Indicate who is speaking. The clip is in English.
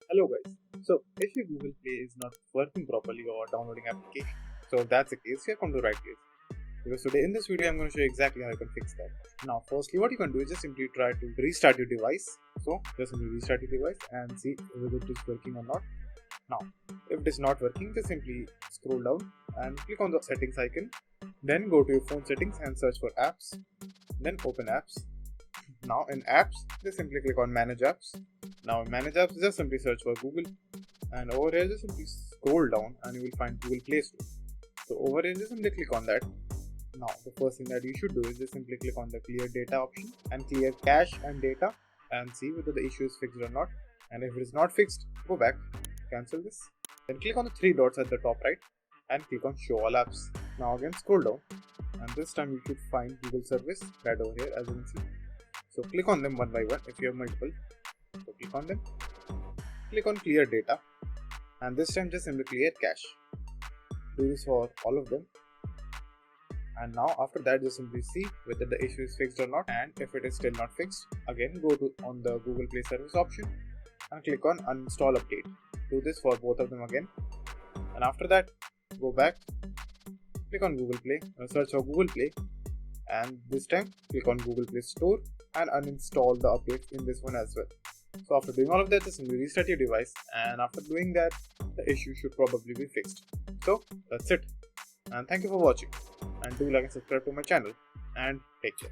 Speaker 1: Hello guys. So if your Google Play is not working properly or downloading application, so if that's the case, you have come to the right place. Because today in this video I'm going to show you exactly how you can fix that. Now firstly what you can do is just simply try to restart your device. So just simply restart your device and see whether it is working or not. Now if it is not working, just simply scroll down and click on the settings icon. Then go to your phone settings and search for apps. Then open apps. Now in apps, just simply click on manage apps. Now in manage apps, just simply search for Google, and over here just simply scroll down and you will find Google Play Store. So over here just simply click on that. Now the first thing that you should do is just simply click on the clear data option and clear cache and data and see whether the issue is fixed or not. And if it is not fixed, go back, cancel this. Then click on the three dots at the top right and click on show all apps. Now again scroll down and this time you should find Google service right over here, as you can see. So click on them one by one if you have multiple. So click on them, click on clear data, and this time just simply clear cache. Do this for all of them. And now after that just simply see whether the issue is fixed or not, and if it is still not fixed, again go to on the Google Play service option and click on uninstall update. Do this for both of them again, and after that go back, click on Google Play, search for Google Play, and this time click on Google Play Store and uninstall the updates in this one as well. So after doing all of that, just simply restart your device, and after doing that the issue should probably be fixed. So that's it, and thank you for watching, and do like and subscribe to my channel, and take care.